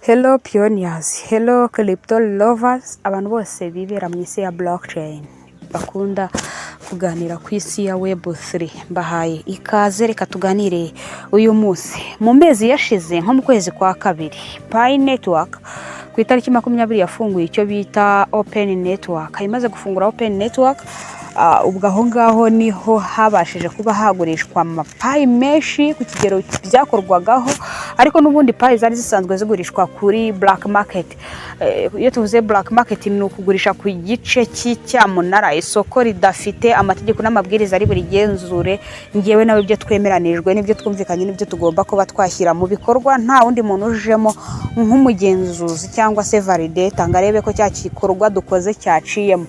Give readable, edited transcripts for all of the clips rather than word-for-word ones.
Hello pioneers, hello crypto lovers, abantu bose bibera mu isi ya blockchain bakunda kuganira ku isi ya web3. Mbahaye ikaze, reka tuganire uyu munsi. Mu mezi yashize nko mu kwezi kwa kabiri, Pi Network ku itariki 20 yafunguye icyo bita Open Network. Imaze gufungura Open Network, ubwo aho ngaho niho habashije kuba hagurishwa amapayi menshi ku kigero byakorwagaho, ariko n'ubundi payi zari zisanzwe zigurishwa kuri black market. Iyo tuvuze black market ni ukugurisha ku gice cy'icyamunara, isoko ridafite amategeko n'amabwiriza ari buri genzure ngewe nawe ibyo twemeranijwe n'ibyo twumvikanye n'ibyo tugomba kuba twashyira mu bikorwa, nta wundi muntu ujemo nk'umugenzuzi cyangwa se validator ngo arebe ko cya gikorwa dukoze cyaciyemo.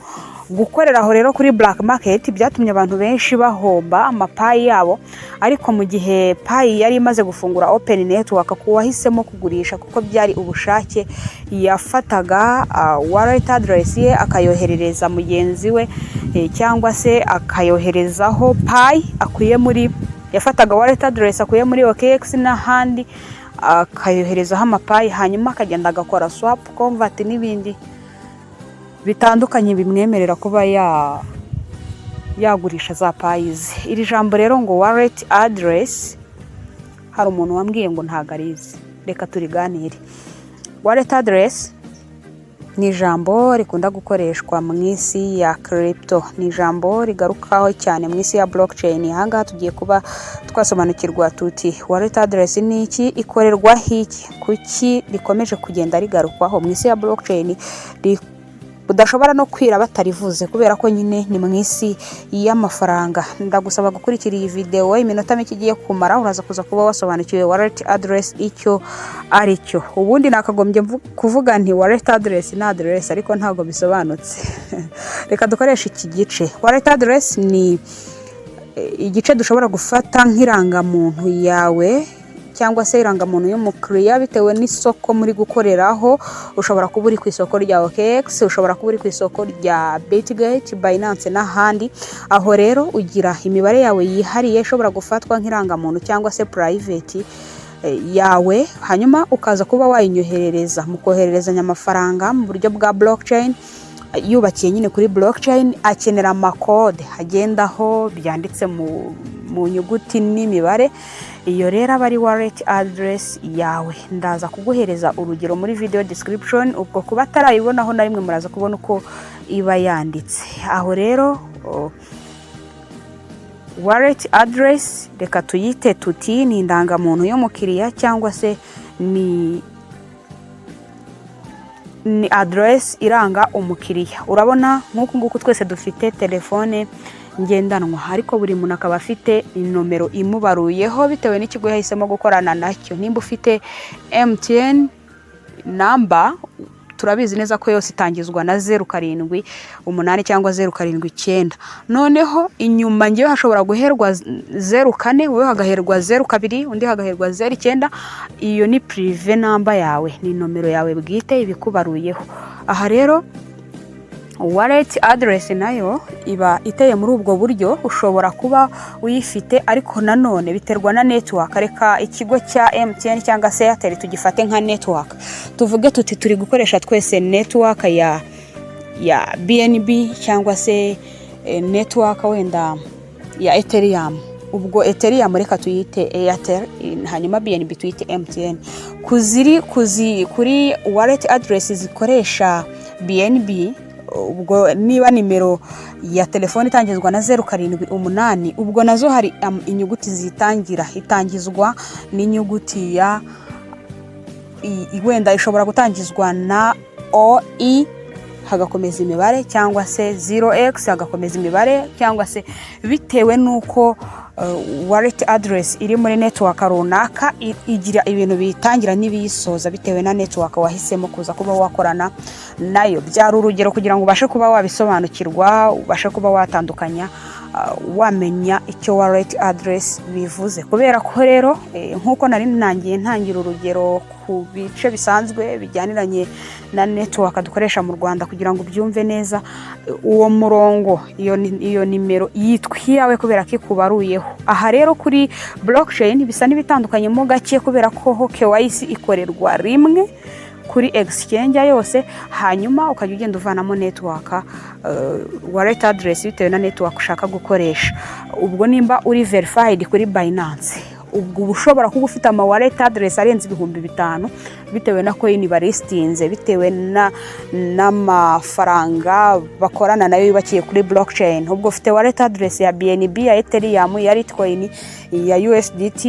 Gukorera aho rero kuri black market byatumye abantu benshi bahomba amapayi yabo, ariko mu gihe payi yari imaze gufungura Open Network, kuwahisemo kugurisha kuko byari ubushake, yafataga wallet address ye akayoherereza mugenzi we, cyangwa se akayoherezaho payi akuye muri, yafataga wallet address akuye muri OKX n'ahandi akayoherezaho amapayi, hanyuma akagenda agakora swap, convert n'ibindi bitandukanye bimwemerera kuba yagurisha za payizi. Iri jambo rero ngo wallet address, hari umuntu wambwiye ngo ntago arizi, reka turiganire. Wallet address ni ijambo rikunda gukoreshwa mu isi ya crypto, ni ijambo rigarukaho cyane mu isi ya blockchain. Ahangaha tugiye kuba twasobanukirwa tuti wallet address ni iki, ikorerwa hiki, kuki rikomeje kugenda rigarukwaho mu isi ya blockchain, udashobora no kwira batarivuze, kubera ko nyine ni mu isi y'amafaranga. Ndagusaba gukurikira iyi video iminota mike igiye kumara, uraza kuza kuba wasobanukiwe wallet address icyo ari cyo. Ubundi nakagombye kuvuga nti wallet address na address, ariko ntago bisobanutse. Reka dukoresha iki gice. Wallet address ni igice dushobora gufata nk'irangamuntu yawe cyangwa se irangamuntu y'umukiriya bitewe n'isoko muri gukoreraho. Ushobora kuba uri ku isoko rya OKX, ushobora kuba uri ku isoko rya Bitget, Binance n'ahandi. Aho rero ugira imibare yawe yihariye ishobora gufatwa nk'irangamuntu cyangwa se private yawe, hanyuma ukaza kuba wayinyoherereza mu kohererezanya amafaranga mu buryo bwa blockchain. Yubakiye nyine kuri blockchain, akenera amakode hagendaho byanditse mu nyuguti n'imibare. Iyo rero aba ari wallet address yawe. Ndaza kuguhereza urugero muri video description, ubwo kuba tarayibonaho na rimwe muraza kubona uko iba yanditse. Aho rero wallet address reka tuyite tuti ni indangamuntu y'umukiriya cyangwa se ni address iranga umukiriya. Urabona nk'uko nguko twese dufite telefone ngendanwa, ariko buri muntu akaba afite inomero imubaruyeho bitewe n'ikigo yahisemo gukorana nacyo. Nimba ufite MTN number, turabizi neza ko yose itangizwa na 078 cyangwa 079. Noneho inyuma ngiye hashobora guherwa 04, wowe hagaherwa 02, undi hagaherwa 09. Iyo ni prive number yawe, ni nomero yawe bwite ibikubaruyeho. Aha rero wallet address nayo iba iteye muri ubwo buryo. Ushobora kuba uyifite, ariko nanone biterwa na network. Reka ikigo cya MTN cyangwa se Airtel tugifate nka network, tuvuge tuti turi gukoresha twese network ya BNB cyangwa se network wenda ya Ethereum. Ubwo Ethereum reka tuyite Airtel, hanyuma BNB tuyite MTN. Kuri wallet address zikoresha BNB, ubwo niba nimero ya telefone itangizwa na 078, ubwo nazo hari inyuguti zitangira, itangizwa n'inyuguti ya wenda ishobora gutangizwa na OE hagakomeza imibare, cyangwa se 0x hagakomeza imibare, cyangwa se bitewe nuko wallet address iri muri network runaka igira ibintu bitangira n'ibiyisoza bitewe na network wahisemo kuza kuba wakorana nayo. Byari urugero kugira ngo ubashe kuba wabisobanukirwa, ubashe kuba watandukanya, wamenya icyo wallet address bivuze. Kubera ko rero nkuko nari ntangira urugero ku bice bisanzwe bijyaniranye na network dukoresha mu Rwanda, kugira ngo byumve neza uwo murongo, iyo nimero yitwa iyawe kubera ko ikubaruyeho. Aha rero kuri blockchain bisa n'ibitandukanye mo gake, kubera ko KYC ikorerwa rimwe kuri exchange yose, hanyuma ukajya ugenda uvanamo network wallet address bitewe na network ushaka gukoresha. Ubwo nimba uri verified kuri Binance, ubwo ushobora kuba ufite ama wallet address arenze 5,000 bitewe na coin baristinze, bitewe n'amafaranga bakorana nayo yubakiye kuri blockchain. Ubwo ufite wallet address ya BNB, ya Ethereum, ya Litecoin, ya USDT,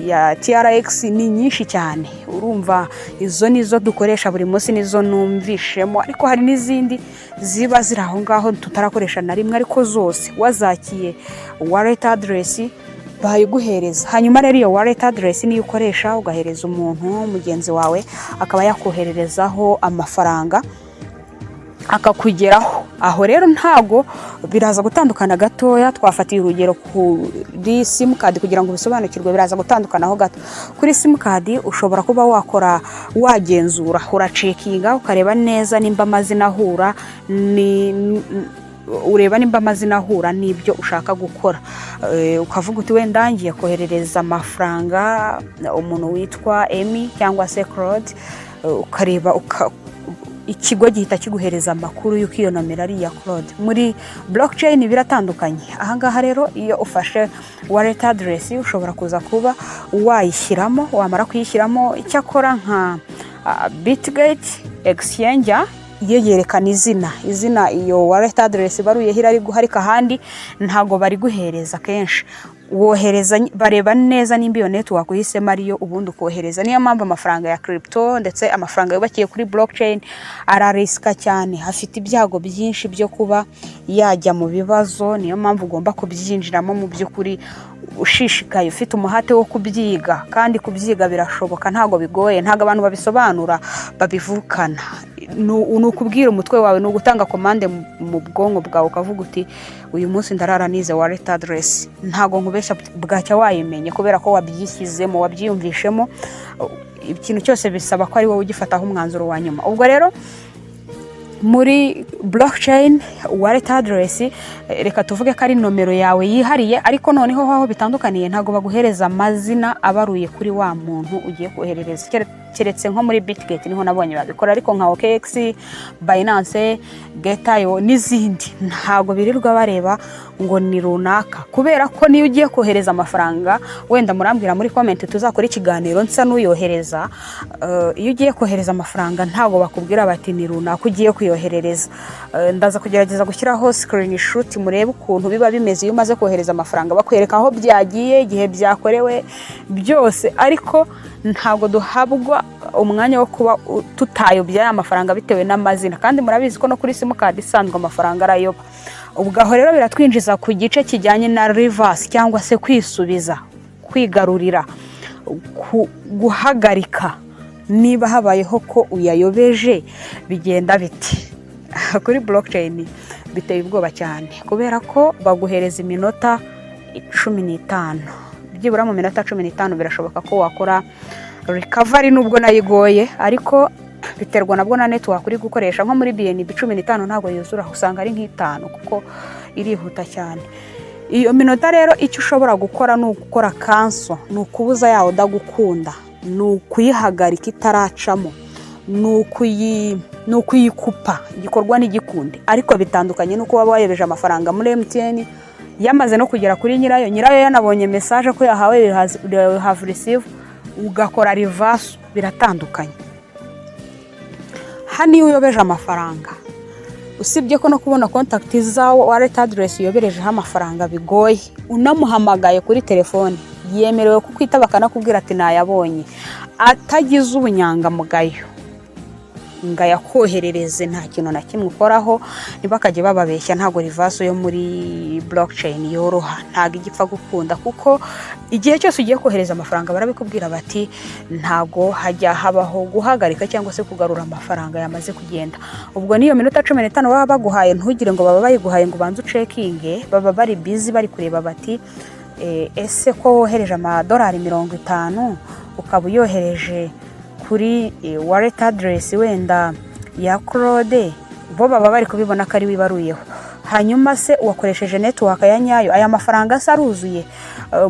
ya TRX, ni nyinshi cyane. Urumva izo nizo dukoresha buri munsi, nizo numvishemo, ariko hari n'izindi ziba ziri aho ngaho tutarakoresha na rimwe, ariko zose wazakiye wallet address bayiguhereza. Hanyuma rero iyo wallet address niyo ukoresha ugahereza umuntu mugenzi wawe, akaba yakohererezaho amafaranga akakugeraho. Aho rero ntago biraza gutandukana gatoya. Twafatiye urugero kuri sim card kugira ngo bisobanukirwe, biraza gutandukanaho gato. Kuri sim card ushobora kuba wakora wagenzura, uracekinga ukareba neza nimba amazina ahura, ureba nimba amazina ahura n'ibyo ushaka gukora. Ukavuga uti wenda ngiye koherereza amafaranga umuntu witwa Emi cyangwa se Claude, ukareba ikigo gihita kiguhereza amakuru y'uko iyo nomero ari iya Claude. Muri blockchain biratandukanye. Ahangaha rero iyo ufashe wallet address ushobora kuza kuba wayishyiramo, wamara kuyishyiramo icyakora nka Bitgate exchange yerekana izina iyo wallet address baruye hirari guharika, handi ntago bari guhereza kenshi. Wohereza bareba neza nimba iyo network uhisemo ariyo, ubundi ukohereza. Niyo mpamvu amafaranga ya crypto ndetse amafaranga yubakiye kuri blockchain arariska cyane, hafite ibyago byinshi byo kuba yajya mu bibazo. Niyo mpamvu ugomba kubyinjiramo mu by'ukuri ushishikaye, ufite umuhate wo kubyiga, kandi kubyiga birashoboka, ntago bigoye, ntago abantu babisobanura babivukana. Nukubwira umutwe wawe, no gutanga commande mu bwonko bwawe, ukavuga uti uyu munsi ndarara nize wallet address. Ntago nkubesha bwacya wayimenye, kubera ko wabyishyizemo, wabyiyumvishemo. Ikintu cyose bisaba ko ari wowe ugifataho umwanzuro wa nyuma. Ubwo rero muri blockchain wallet address, reka tuvuge ko ari nomero yawe yihariye, ariko noneho aho bitandukaniye ntago baguhereza amazina abaruye kuri wa muntu ugiye koherereza. Keretse nko muri Bitgate niho nabonye babikora, ariko nka OKX, Binance, Getayo n'izindi ntago birirwa bareba ngo ni runaka, kubera ko niyo ugiye kohereza amafaranga, wenda murambwira muri comment tuzakora ikiganiro nsa n'uyohereza. Iyo ugiye kohereza amafaranga ntago bakubwira bati ni runaka ugiye kuyoherereza. Ndaza kugerageza gushyiraho screenshot murebe ukuntu biba bimeze iyo umaze kohereza amafaranga, bakwereka aho byagiye, igihe byakorewe byose, ariko ntago duhabwa umwanya wo kuba tutayobya amafaranga bitewe n'amazina. Kandi murabizi ko no kuri sim card isanzwe amafaranga arayoba. Ubwo aho rero biratwinjiza ku gice kijyanye na reverse, cyangwa se kwisubiza, kwigarurira, guhagarika niba habayeho ko uyayobeje, bigenda biti. Kuri blockchain biteye ubwoba cyane, kubera ko baguhereza iminota 15. Byibura mu minota 15 birashoboka ko wakora recovery, nubwo nayigoye, ariko biterwa nabwo na network uri gukoresha. Nko muri BNB 15 ntago yuzura, usanga ari nk'itanu kuko irihuta cyane. Iyo minota rero icyo ushobora gukora ni ugukora cancel, ni ukubuza yawe udagukunda, ni ukuyihagarika itaracamo, ni ukuyikupa, igikorwa n'igikundi. Ariko bitandukanye nuko waba wayebeje amafaranga muri MTN, yamaze no kugera kuri nyirayo yanabonye message ko yahawe have received, ugakora reverse. Biratandukanye. Hani uyobeje amafaranga, usibye ko no kubona contact zawo wallet address uyoberejeho amafaranga bigoye, unamuhamagaye kuri telefone yemerewe kukwitaba kanakubwira ati nayabonye, atagize ubunyangamugayo nga yakoherereze, nta kintu na kimwe ukoraho. Nibakaje bababeshya, ntago reverse yo muri blockchain yoroha, ntago igipfa gukunda, kuko igihe cyose ugiye kohereza amafaranga barabikubwira bati ntago hajya habaho guhagarika cyangwa se kugarura amafaranga yamaze kugenda. Ubwo niyo minota 15 baba baguhaye, ntugire ngo baba bayiguhaye ngo banze checking, baba bari busy bari kureba bati ese ko wohereje amadolari 50 ukaba uyohereje kuri wallet address wenda ya Claude, bo baba bari kubibona ko ari wibaruyeho. Hanyuma se uwakoresheje network ya nyayo, aya mafaranga saruzuye,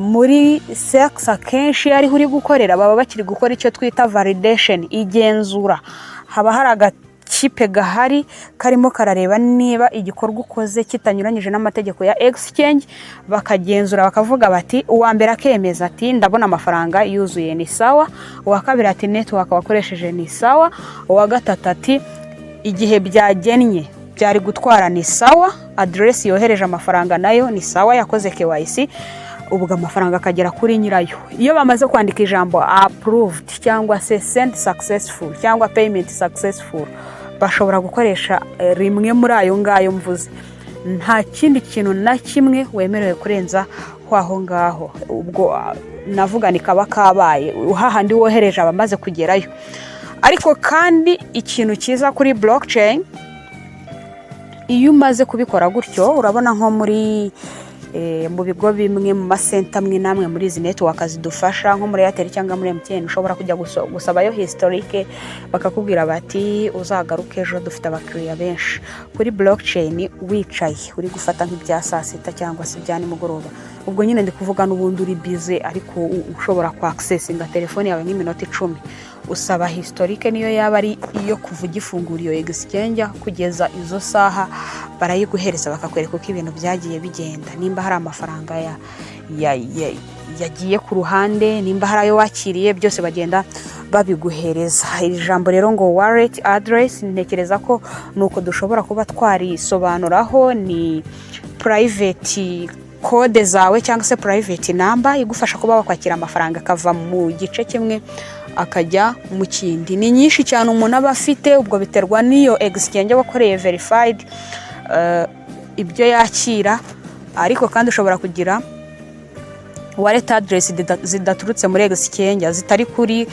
muri sex akenshi ariho uri gukorera baba bakiri gukora icyo twita validation, igenzura. Haba hari agakipe gahari karimo karareba niba igikorwa ukoze kitanyuranyije n'amategeko ya exchange, bakagenzura bakavuga bati uwa mbere akemeza ati ndabona amafaranga yuzuye ni sawa, uwa kabiri ati network wakoresheje ni sawa, uwa gatatu ati igihe byagennye byari gutwara ni sawa, address yohereje amafaranga nayo ni sawa, yakoze KYC, ubwo amafaranga akagera kuri nyirayo. Iyo bamaze kwandika ijambo approved cyangwa se send successful cyangwa payment successful, bashobora gukoresha rimwe muri ayo ngayo mvuze. Nta kindi kintu na kimwe wemerewe kurenza aho ngaho. Ubwo navuga ni kaba kabaye hahandi wohereje abamaze kugerayo. Ariko kandi ikintu cyiza kuri blockchain, iyo umaze kubikora gutyo, urabona nko muri mu bigo bimwe mu masenta amwe namwe muri izi network zidufasha nko muri Airtel cyangwa muri MTN, ushobora kujya gusabayo historique bakakubwira bati uzagaruke ejo dufite abakiriya benshi. Kuri blockchain wicaye uri gufata nk'ibya saa sita cyangwa se bya nimugoroba, ubwo nyine ndi kuvuga n'ubundi uri busy, ariko ushobora ku accessinga telefone yawe nk'iminota 10, usaba historique niyo yaba ari iyo kuva ugifungura iyo exchange kugeza izo saha, barayiguhereza bakakwereka uko ibintu byagiye bigenda, nimba hari amafaranga yagiye ku ruhande, nimba hari ayo wakiriye, byose bagenda babiguhereza. Iri jambo rero ngo wallet address, ntekereza ko nuko dushobora kuba twarisobanuraho, ni private code zawe cyangwa se private number igufasha kuba wakwakira amafaranga akava mu gice kimwe akajya mu kindi. Ni nyinshi cyane umuntu aba afite, ubwo biterwa n'iyo exchange wakoreye verified ibyo yakira, ariko kandi ushobora kugira wallet address zidaturutse muri exchange, zitari kuri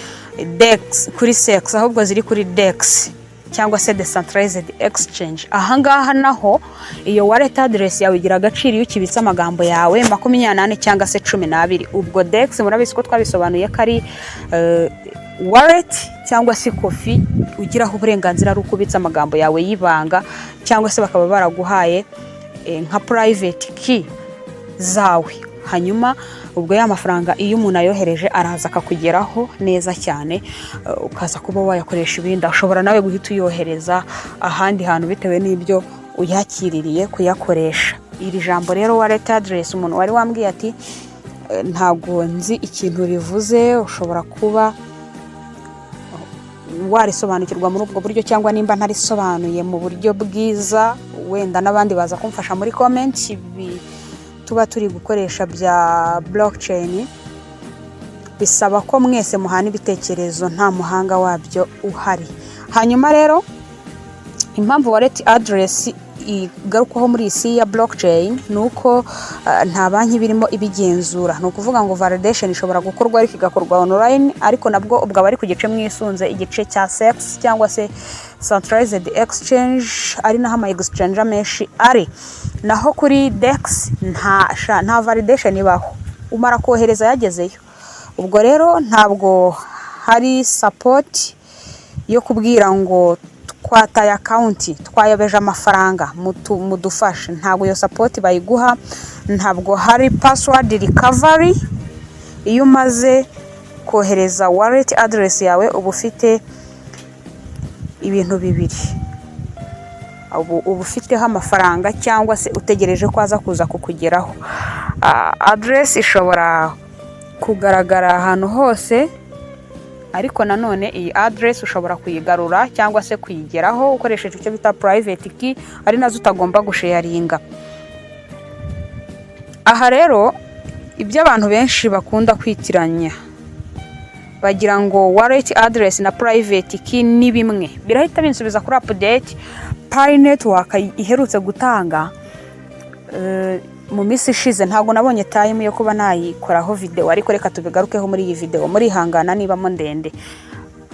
DEX, kuri SEX, ahubwo ziri kuri DEX cyangwa se decentralized exchange. Ahangaha naho iyo wallet address yawe igira agaciro iyo ukibitse amagambo yawe 28 cyangwa se 12. Ubwo DEX murabizi ko twabisobanuye kari wallet cyangwa se kofi ugiraho uburenganzira ari ukubitsa amagambo yawe y'ibanga, cyangwa se bakaba baraguhaye nka private key zawe. Hanyuma ubwo ya mafaranga iyo umuntu ayohereje araza akakugeraho neza cyane, ukaza kuba wayakoresha ibindi. Ushobora nawe guhita uyohereza ahandi hantu bitewe n'ibyo uyakiririye kuyakoresha. Iri jambo rero wallet address, umuntu wari wambwiye ati ntago nzi ikintu rivuze, ushobora kuba warisobanukirwa muri ubwo buryo, cyangwa nimba ntarisobanuye mu buryo bwiza, wenda n'abandi baza kumfasha muri comment. Tuba turi gukoresha bya blockchain bisaba ko mwese muhana ibitekerezo, nta muhanga wabyo uhari. Hanyuma rero impamvu wallet address igarukaho muri isi ya blockchain nuko nta banki birimo ibigenzura. No kuvuga ngo validation ishobora gukorwa ariko igakorwa online, ariko nabwo ubwo abari ku gice mwisunze igice cya SEX cyangwa se centralized exchange, ari naho ama exchange menshi ari. Naho kuri DEX nta validation ibaho, umara kohereza yagezeyo. Ubwo rero ntabwo hari support yo kubwira ngo twataye account twayobeje amafaranga mudufashe, ntabwo iyo support bayiguha. Ntabwo hari password recovery. Iyo umaze kohereza wallet address yawe uba ufite ibintu bibiri, uba ufiteho amafaranga cyangwa se utegereje ko aza kuza kukugeraho. Address ishobora kugaragara ahantu hose, ariko nanone iyi address ushobora kuyigarura cyangwa se kuyigeraho ukoresheje icyo bita private key, ari nazo utagomba gusharinga. Aha rero ibyo abantu benshi bakunda kwitiranya, bagira ngo wallet address na private key ni bimwe. Birahita binsubiza kuri update Pi network iherutse gutanga mu minsi ishize. Ntabwo nabonye time yo kuba nayikoraho video, ariko reka tubigarukeho muri iyi video, muri hangana niba mo ndende.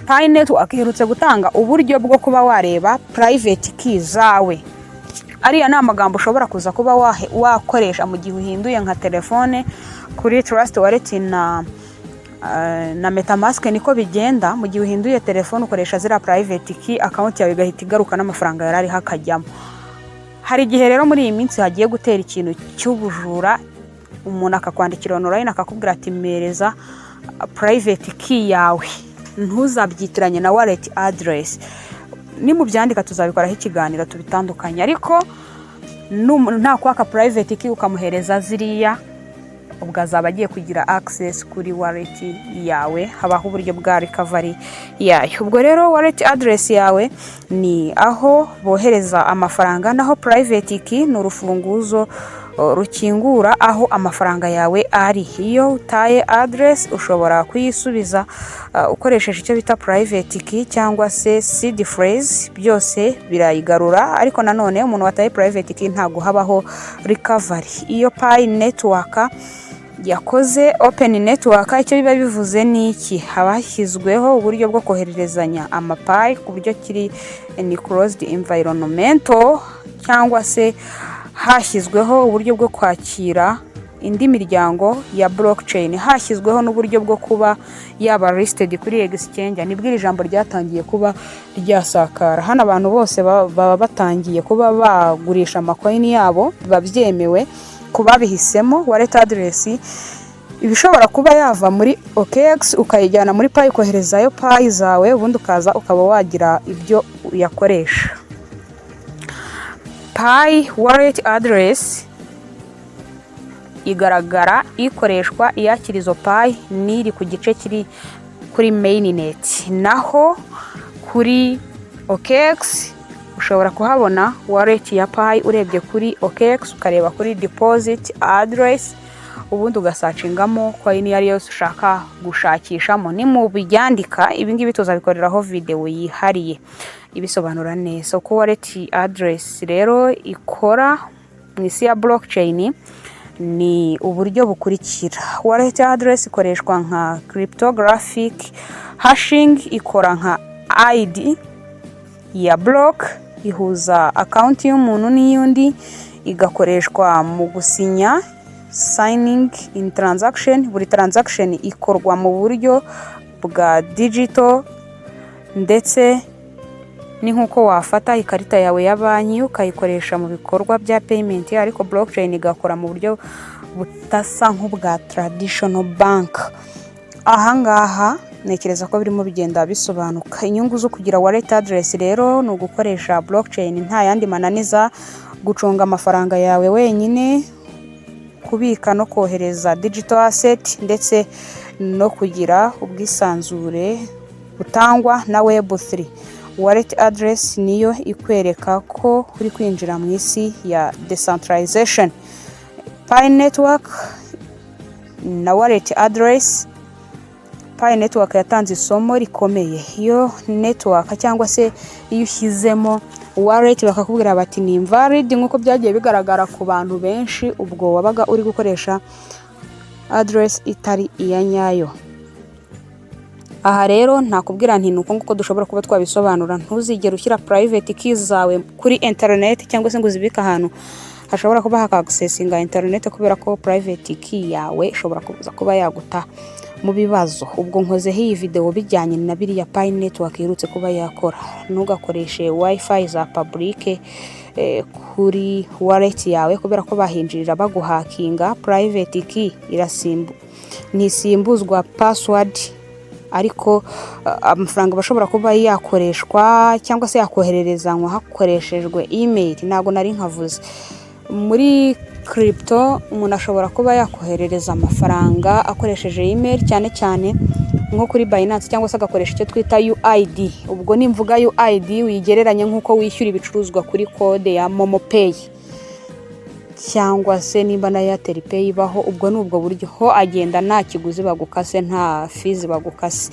Pi network iherutse gutanga uburyo bwo kuba wareba private key zawe. Ariya na magambo ushobora kuza kuba wakoresha mu gihe uhinduye nka telefone kuri Trust Wallet na MetaMask. Niko bigenda, mu gihe uhinduye telefone ukoresha zira private key, account yawe igahita igaruka n'amafaranga yarari hakajyamo. Hari igihe rero muri iyi minsi hagiye gutera ikintu cy'ubujura umuntu akakwandikira online akakubwira ati mpereza private key yawe, ntuzabyitiranye na wallet address. Ni mu byandika tuzabikoraho ikiganiro tubitandukanye, ariko nta kwaka private key ukamuhereza ziriya, ubwo azaba agiye kugira access kuri wallet yawe. Habaho uburyo bwa recovery yayo. Ubwo rero wallet address yawe ni aho bohereza amafaranga, naho private key ni urufunguzo rukingura aho amafaranga yawe ari. Iyo utaye address ushobora kuyisubiza ukoresheje icyo bita private key cyangwa se seed phrase, byose birayigarura. Ariko nanone umuntu wataye private key ntago habaho recovery. Iyo Pi network yakoze open network, icyo biba bivuze ni iki? Habashyizweho uburyo bwo kohererezanya amapi ku buryo kiri ni closed environmental, cyangwa se hashyizweho uburyo bwo kwakira indi miryango ya blockchain, hashyizweho n'uburyo bwo kuba yaba listed kuri exchange. Nibwo iri jambo ryatangiye kuba ryasakara. Hano abantu bose baba batangiye kuba bagurisha amacoin yabo, babyemewe kuba bihisemo. Wallet address ibishobora kuba yava muri OKX ukayijyana muri Pi, koherezayo Pi zawe, ubundi ukaza ukaba wagira ibyo uyakoresha. Pi wallet address igaragara ikoreshwa iyakira izo Pi niri ku gice kiri kuri mainnet, naho kuri OKX ushobora kuhabona wallet ya Pi. Urebye kuri OKX ukareba kuri deposit address, ubundi ugasacingamo coin yari yose ushaka gushakishamo. Ni mu byandika ibi ngibi tuzabikoreraho video yihariye ibisobanura neza. Uko wallet address rero ikora mu isi ya blockchain ni uburyo bukurikira. Wallet address ikoreshwa nka cryptographic hashing, ikora nka ID ya block, ihuza account y'umuntu n'iyundi, igakoreshwa mu gusinya signing in transaction. Buri transaction ikorwa mu buryo bwa digital, ndetse ni nkuko wafata ikarita yawe ya banki ukayikoresha mu bikorwa bya payment, ariko blockchain igakora mu buryo butasa nk'ubwa traditional bank. Ahangaha nekereza ko birimo bigenda bisobanuka. Inyungu zo kugira wallet address rero ni ugukoresha blockchain nta yandi mananiza, gucunga amafaranga yawe wenyine, kubika no kohereza digital asset, ndetse no kugira ubwisanzure butangwa na Web3. Wallet address niyo ikwereka ko uri kwinjira mu isi ya decentralization. Pi network na wallet address. Pi network yatanze isomo rikomeye. Iyo network cyangwa se iyo ushyizemo wallet bakakubwira bati ni invalid, nkuko byagiye bigaragara ku bantu benshi, ubwo wabaga uri gukoresha address itari iya nyayo. Aha rero nakubwira nti nuko nguko dushobora kuba twabisobanura. Ntuzigere ushyira private keys zawe kuri internet cyangwa se ngo zibika ahantu hashobora kuba hakaccessinga internet, kubera ko private key yawe ishobora kuba yaguta mu bibazo. Ubwo nkozeho iyi video bijyanye na biriya Pi network irutse kuba yakora. Ntugakoreshe wifi za public kuri wallet yawe, kubera ko bahinjirira baguhakinga. Private key nisimbuzwa password, ariko amafaranga bashobora kuba yakoreshwa cyangwa se yakohererezanywa hakoreshejwe email. Ntago nari nkavuze muri crypto umuntu ashobora kuba yakoherereza amafaranga akoresheje email, cyane cyane nko kuri Binance, cyangwa se agakoresha icyo twita UID. Ubwo nimvuga UID wigereranye nkuko wishyura ibicuruzwa kuri code ya Momo Pay cyangwa se nimba na Airtel Pay baho. Ubwo nubwo buryo ho agenda nta kiguzi bagukase, nta fees bagukase.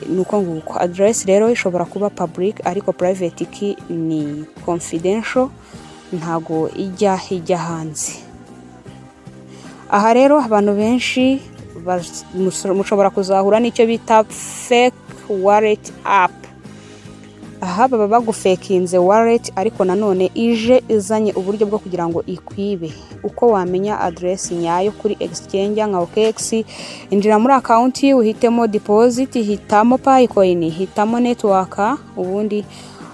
Nuko nguko. Address rero ishobora kuba public, ariko private key ni confidential, ntago ijya hanze. Aha rero abantu benshi mushobora kuzahura n'icyo bita fake wallet app. Aha baba bagufekinze wallet, ariko nanone ije izanye uburyo bwo kugira ngo ikwibe. Uko wamenya address nyayo kuri exchange nka OKX, injira muri account uhitemo deposit, hitamo Pi coin, hitamo network, ubundi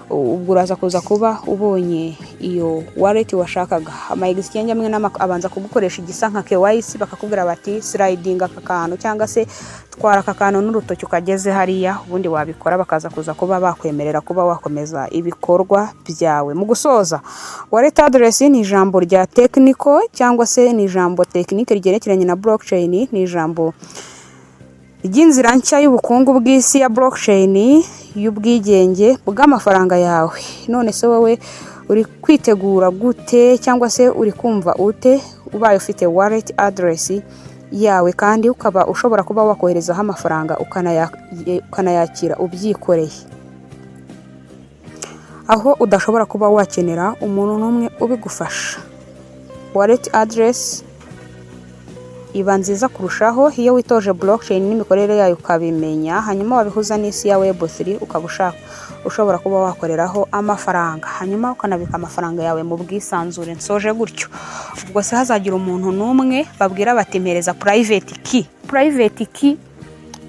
ubwo uraza kuza kuba ubonye iyo wallet washakaga. Ama exchange amwe abanza kugukoresha igisa nka KYC, bakakubwira bati sliding aka kantu cyangwa se twara aka kantu n'urutoki ukageze hariya, ubundi wabikora bakaza kuza kuba bakwemerera kuba wakomeza ibikorwa byawe. Mu gusoza, wallet address ni ijambo rya technical cyangwa se ni ijambo technique rigerekeranye na blockchain, ni ijambo ry'inzira nshya y'ubukungu bw'isi ya blockchain, y'ubwigenge bw'amafaranga yawe. None se wowe uri kwitegura gute cyangwa se uri kumva ute ubaye ufite wallet address yawe kandi ukaba ushobora kuba wakoherezaho amafaranga ukanayakira ubyikoreye, aho udashobora kuba wakenera umuntu n'umwe ubigufasha? Wallet address iba nziza kurushaho iyo witoje blockchain n'imikorere yayo ukabimenya, hanyuma wabihuza n'isi ya web3 ukaba ushobora kuba wakoreraho amafaranga, hanyuma ukanabika amafaranga yawe mu bwisanzure. Nsoje gutyo, ubwo se hazagira umuntu n'umwe babwira bati mpereza private key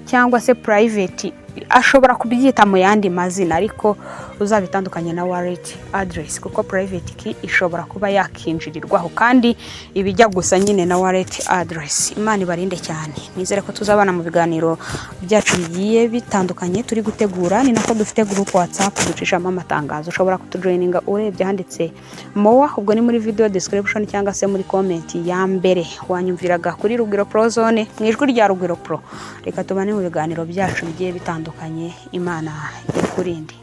cyangwa se private, ashobora kubyita mu yandi mazina, ariko uzabitandukanye na wallet address, kuko private key ishobora kuba yakinjirirwaho kandi ibijya gusa nyine na wallet address. Imana ibarinde cyane, nizere ko tuzabana mu biganiro byacu bigiye bitandukanye turi gutegura. Ni nako dufite group WhatsApp ducishamo amatangazo, ushobora kutujoininga urebye handitse mowa, ubwo ni muri video description cyangwa se muri comment ya mbere. Wanyumviraga kuri Rugwiro Pro Zone mu ijwi rya Rugwiro Pro. Reka tubane mu biganiro byacu bigiye bitandukanye. Imana ikurinde.